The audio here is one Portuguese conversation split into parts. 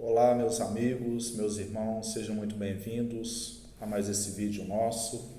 Olá, meus amigos, meus irmãos, sejam muito bem-vindos a mais esse vídeo nosso.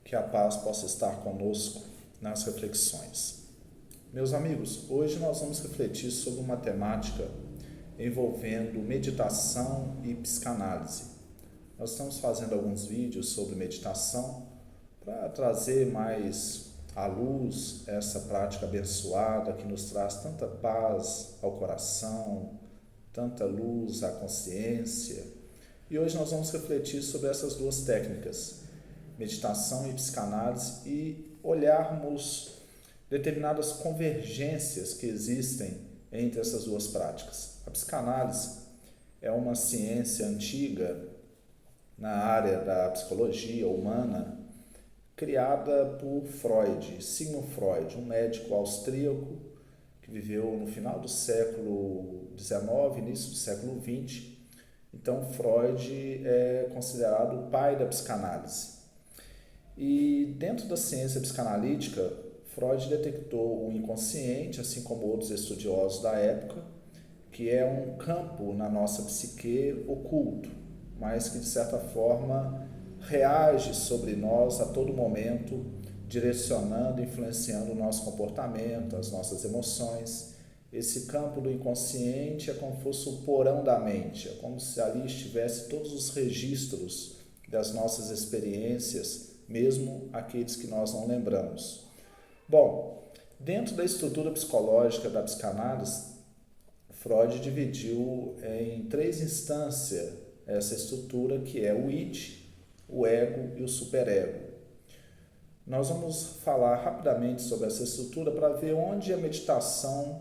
Que a paz possa estar conosco nas reflexões. Meus amigos, hoje nós vamos refletir sobre uma temática envolvendo meditação e psicanálise. Nós estamos fazendo alguns vídeos sobre meditação para trazer mais à luz essa prática abençoada que nos traz tanta paz ao coração, tanta luz à consciência. E hoje nós vamos refletir sobre essas duas técnicas, meditação e psicanálise, e olharmos determinadas convergências que existem entre essas duas práticas. A psicanálise é uma ciência antiga na área da psicologia humana, criada por Freud, Sigmund Freud, um médico austríaco que viveu no final do século XIX, início do século XX. Então, Freud é considerado o pai da psicanálise. E dentro da ciência psicanalítica, Freud detectou o inconsciente, assim como outros estudiosos da época, que é um campo na nossa psique oculto, mas que de certa forma reage sobre nós a todo momento, direcionando, influenciando o nosso comportamento, as nossas emoções. Esse campo do inconsciente é como se fosse o porão da mente, é como se ali estivesse todos os registros das nossas experiências, mesmo aqueles que nós não lembramos. Bom, dentro da estrutura psicológica da psicanálise, Freud dividiu em três instâncias essa estrutura, que é o id, o ego e o superego. Nós vamos falar rapidamente sobre essa estrutura para ver onde a meditação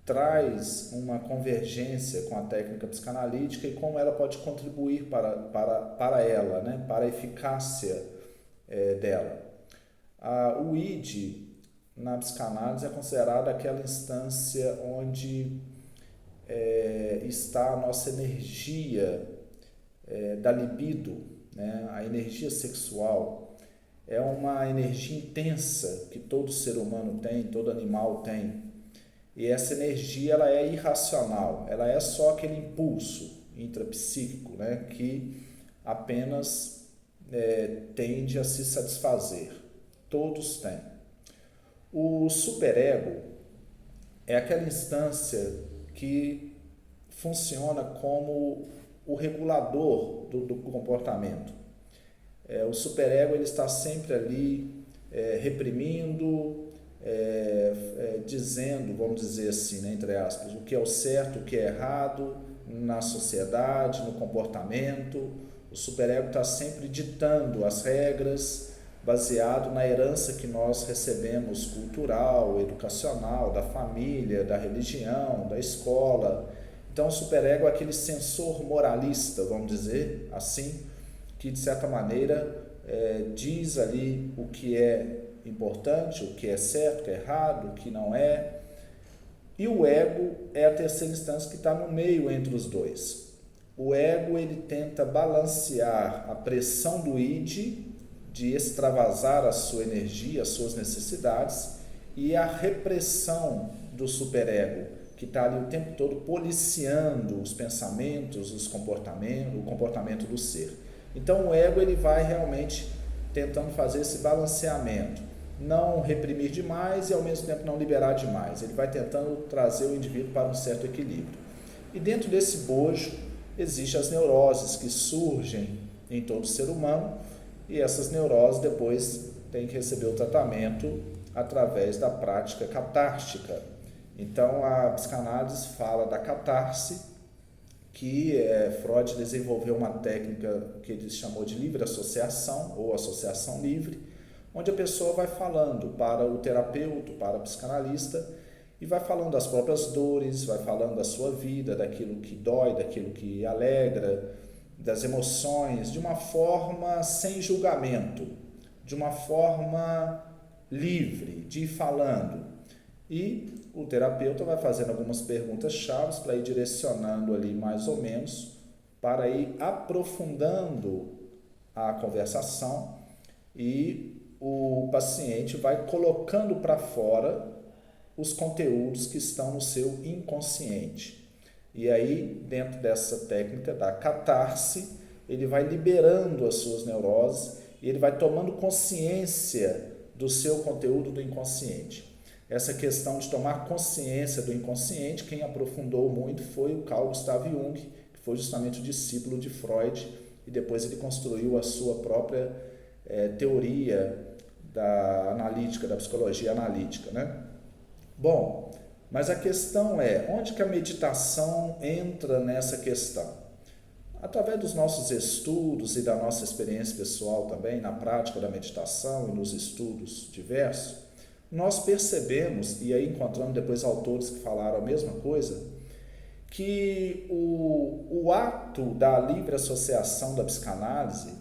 traz uma convergência com a técnica psicanalítica e como ela pode contribuir para ela, né? Para a eficácia dela. O id, na psicanálise, é considerada aquela instância onde está a nossa energia da libido, né? A energia sexual. É uma energia intensa que todo ser humano tem, todo animal tem. E essa energia ela é irracional, ela é só aquele impulso intrapsíquico, né, que apenas tende a se satisfazer. Todos têm. O superego é aquela instância que funciona como o regulador do comportamento. O superego ele está sempre ali reprimindo, dizendo, vamos dizer assim, né, entre aspas, o que é o certo, o que é errado na sociedade, no comportamento. O superego está sempre ditando as regras, baseado na herança que nós recebemos cultural, educacional, da família, da religião, da escola. Então o superego é aquele censor moralista, vamos dizer assim, que de certa maneira diz ali o que é importante, o que é certo, o que é errado, o que não é. E o ego é a terceira instância que está no meio entre os dois. O ego ele tenta balancear a pressão do id, de extravasar a sua energia, as suas necessidades, e a repressão do superego, que está ali o tempo todo policiando os pensamentos, os comportamentos, o comportamento do ser. Então o ego ele vai realmente tentando fazer esse balanceamento, não reprimir demais e ao mesmo tempo não liberar demais. Ele vai tentando trazer o indivíduo para um certo equilíbrio. E dentro desse bojo existem as neuroses que surgem em todo ser humano, e essas neuroses depois têm que receber o tratamento através da prática catártica. Então a psicanálise fala da catarse, que Freud desenvolveu uma técnica que ele chamou de livre associação ou associação livre, onde a pessoa vai falando para o terapeuta, para o psicanalista, e vai falando das próprias dores, vai falando da sua vida, daquilo que dói, daquilo que alegra, das emoções, de uma forma sem julgamento, de uma forma livre, de ir falando. E o terapeuta vai fazendo algumas perguntas chaves para ir direcionando ali mais ou menos, para ir aprofundando a conversação, e o paciente vai colocando para fora os conteúdos que estão no seu inconsciente. E aí, dentro dessa técnica da catarse, ele vai liberando as suas neuroses e ele vai tomando consciência do seu conteúdo do inconsciente. Essa questão de tomar consciência do inconsciente, quem aprofundou muito foi o Carl Gustav Jung, que foi justamente o discípulo de Freud, e depois ele construiu a sua própria teoria da analítica, da psicologia analítica, né? Bom, mas a questão é, onde que a meditação entra nessa questão? Através dos nossos estudos e da nossa experiência pessoal também, na prática da meditação e nos estudos diversos, nós percebemos, e aí encontramos depois autores que falaram a mesma coisa, que o ato da livre associação da psicanálise,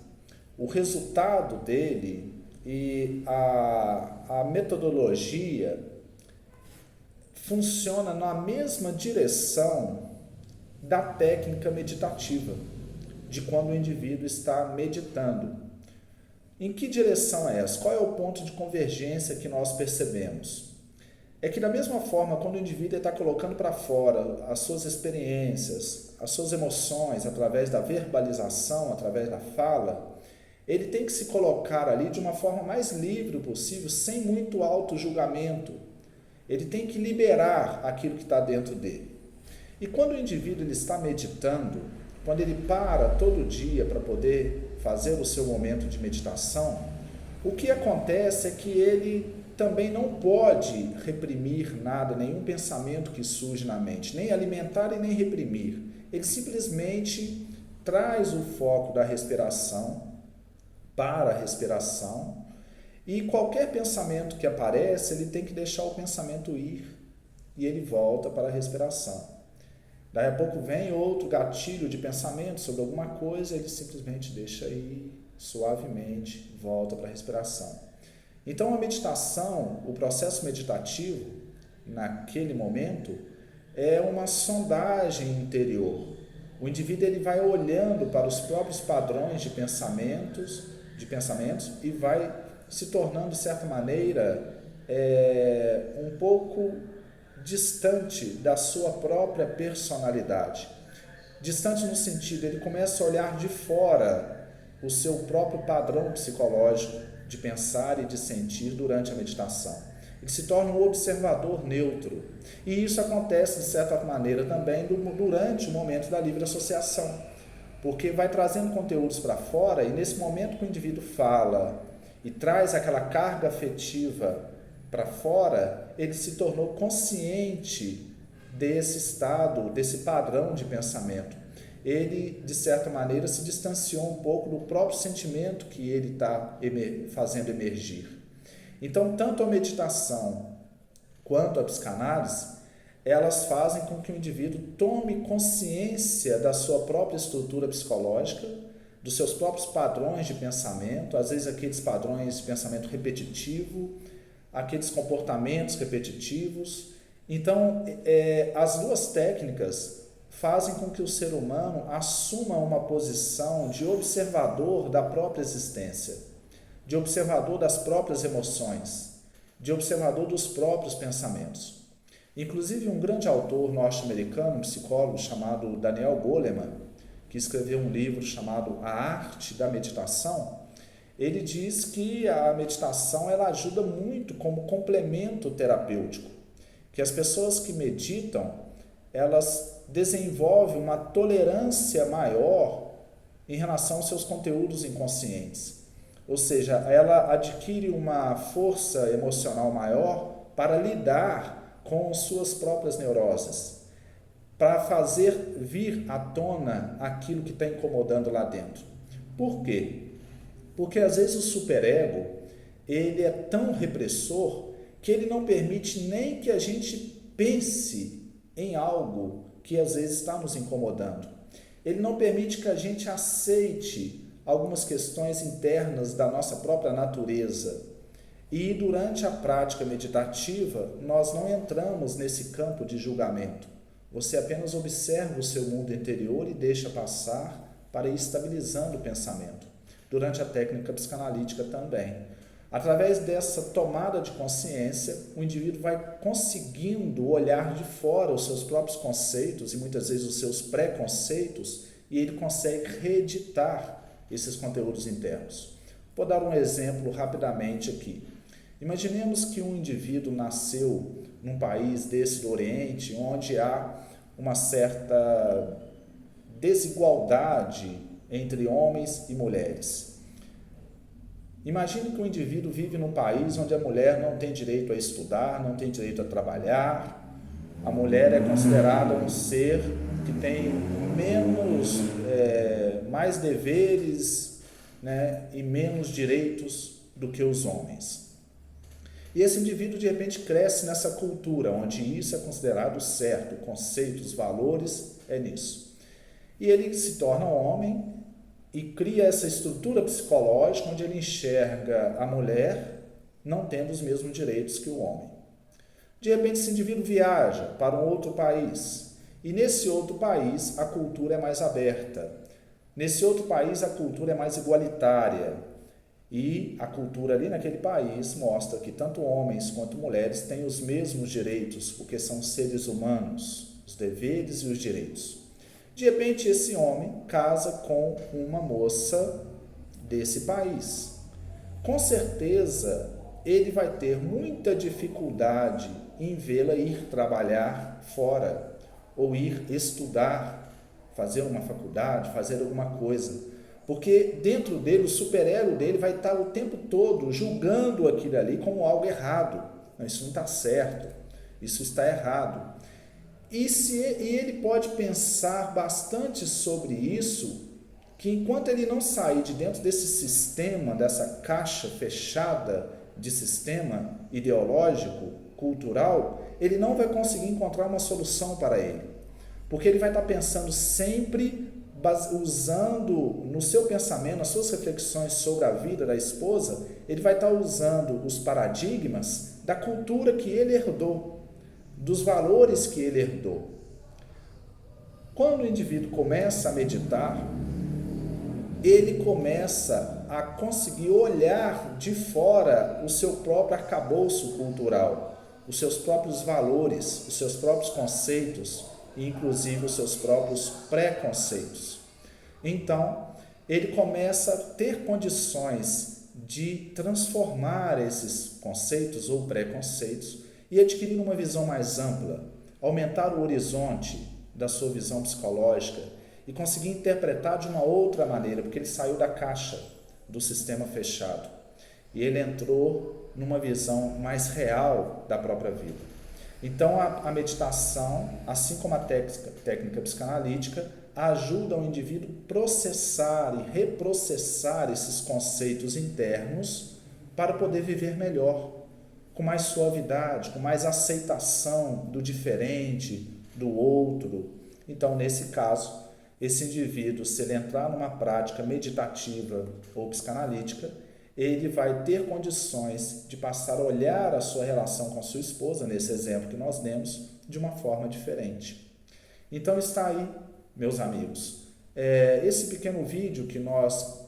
o resultado dele e a metodologia funciona na mesma direção da técnica meditativa, de quando o indivíduo está meditando. Em que direção é essa? Qual é o ponto de convergência que nós percebemos? É que da mesma forma, quando o indivíduo está colocando para fora as suas experiências, as suas emoções, através da verbalização, através da fala, ele tem que se colocar ali de uma forma mais livre possível, sem muito auto-julgamento. Ele tem que liberar aquilo que está dentro dele. E quando o indivíduo ele está meditando, quando ele para todo dia para poder fazer o seu momento de meditação, o que acontece é que ele também não pode reprimir nada, nenhum pensamento que surge na mente, nem alimentar e nem reprimir. Ele simplesmente traz o foco da respiração para a respiração e qualquer pensamento que aparece, ele tem que deixar o pensamento ir e ele volta para a respiração. Daí a pouco vem outro gatilho de pensamento sobre alguma coisa, ele simplesmente deixa ir suavemente, volta para a respiração. Então a meditação, o processo meditativo, naquele momento, é uma sondagem interior. O indivíduo ele vai olhando para os próprios padrões de pensamentos e vai se tornando, de certa maneira, um pouco distante da sua própria personalidade. Distante no sentido, ele começa a olhar de fora o seu próprio padrão psicológico de pensar e de sentir durante a meditação. Ele se torna um observador neutro. E isso acontece, de certa maneira, também durante o momento da livre associação, porque vai trazendo conteúdos para fora e nesse momento que o indivíduo fala e traz aquela carga afetiva para fora, ele se tornou consciente desse estado, desse padrão de pensamento. Ele, de certa maneira, se distanciou um pouco do próprio sentimento que ele está fazendo emergir. Então, tanto a meditação quanto a psicanálise, elas fazem com que o indivíduo tome consciência da sua própria estrutura psicológica, dos seus próprios padrões de pensamento, às vezes aqueles padrões de pensamento repetitivo, aqueles comportamentos repetitivos. Então, as duas técnicas fazem com que o ser humano assuma uma posição de observador da própria existência, de observador das próprias emoções, de observador dos próprios pensamentos. Inclusive, um grande autor norte-americano, um psicólogo chamado Daniel Goleman, que escreveu um livro chamado A Arte da Meditação, ele diz que a meditação ela ajuda muito como complemento terapêutico, que as pessoas que meditam, elas desenvolvem uma tolerância maior em relação aos seus conteúdos inconscientes. Ou seja, ela adquire uma força emocional maior para lidar com suas próprias neuroses, para fazer vir à tona aquilo que está incomodando lá dentro. Por quê? Porque às vezes o superego, ele é tão repressor que ele não permite nem que a gente pense em algo que às vezes está nos incomodando. Ele não permite que a gente aceite algumas questões internas da nossa própria natureza. E durante a prática meditativa, nós não entramos nesse campo de julgamento. Você apenas observa o seu mundo interior e deixa passar para ir estabilizando o pensamento. Durante a técnica psicanalítica também. Através dessa tomada de consciência, o indivíduo vai conseguindo olhar de fora os seus próprios conceitos e muitas vezes os seus preconceitos, e ele consegue reeditar esses conteúdos internos. Vou dar um exemplo rapidamente aqui. Imaginemos que um indivíduo nasceu num país desse do Oriente, onde há uma certa desigualdade entre homens e mulheres. Imagine que um indivíduo vive num país onde a mulher não tem direito a estudar, não tem direito a trabalhar. A mulher é considerada um ser que tem mais deveres, né, e menos direitos do que os homens. E esse indivíduo de repente cresce nessa cultura onde isso é considerado certo, o conceito, os valores é nisso. E ele se torna homem e cria essa estrutura psicológica onde ele enxerga a mulher não tendo os mesmos direitos que o homem. De repente esse indivíduo viaja para um outro país e nesse outro país a cultura é mais aberta. Nesse outro país a cultura é mais igualitária e a cultura ali naquele país mostra que tanto homens quanto mulheres têm os mesmos direitos, porque são seres humanos, os deveres e os direitos. De repente, esse homem casa com uma moça desse país. Com certeza, ele vai ter muita dificuldade em vê-la ir trabalhar fora, ou ir estudar, fazer uma faculdade, fazer alguma coisa. Porque dentro dele, o superego dele vai estar o tempo todo julgando aquilo ali como algo errado. Não, isso não está certo, isso está errado. E ele pode pensar bastante sobre isso, que enquanto ele não sair de dentro desse sistema, dessa caixa fechada de sistema ideológico, cultural, ele não vai conseguir encontrar uma solução para ele. Porque ele vai estar pensando sempre, usando no seu pensamento, nas suas reflexões sobre a vida da esposa, ele vai estar usando os paradigmas da cultura que ele herdou, dos valores que ele herdou. Quando o indivíduo começa a meditar, ele começa a conseguir olhar de fora o seu próprio arcabouço cultural, os seus próprios valores, os seus próprios conceitos e inclusive os seus próprios preconceitos. Então, ele começa a ter condições de transformar esses conceitos ou preconceitos e adquirir uma visão mais ampla, aumentar o horizonte da sua visão psicológica e conseguir interpretar de uma outra maneira, porque ele saiu da caixa do sistema fechado e ele entrou numa visão mais real da própria vida. Então a meditação, assim como a técnica psicanalítica, ajuda o indivíduo a processar e reprocessar esses conceitos internos para poder viver melhor, com mais suavidade, com mais aceitação do diferente, do outro. Então, nesse caso, esse indivíduo, se ele entrar numa prática meditativa ou psicanalítica, ele vai ter condições de passar a olhar a sua relação com a sua esposa, nesse exemplo que nós demos, de uma forma diferente. Então, está aí, meus amigos, esse pequeno vídeo que nós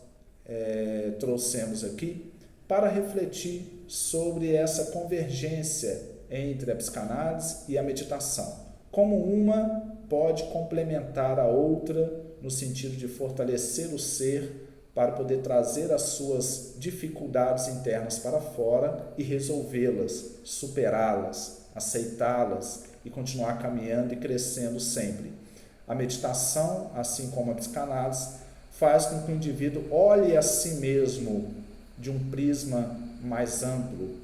trouxemos aqui para refletir sobre essa convergência entre a psicanálise e a meditação. Como uma pode complementar a outra no sentido de fortalecer o ser para poder trazer as suas dificuldades internas para fora e resolvê-las, superá-las, aceitá-las e continuar caminhando e crescendo sempre. A meditação, assim como a psicanálise, faz com que o indivíduo olhe a si mesmo de um prisma mais amplo,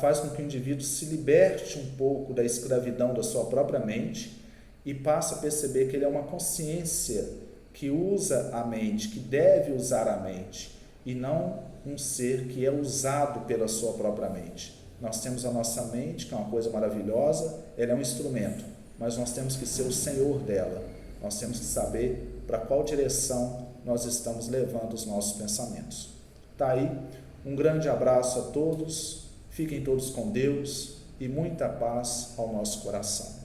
faz com que o indivíduo se liberte um pouco da escravidão da sua própria mente e passe a perceber que ele é uma consciência que usa a mente, que deve usar a mente, e não um ser que é usado pela sua própria mente. Nós temos a nossa mente, que é uma coisa maravilhosa, ela é um instrumento, mas nós temos que ser o senhor dela, nós temos que saber para qual direção nós estamos levando os nossos pensamentos. Está aí, um grande abraço a todos, fiquem todos com Deus e muita paz ao nosso coração.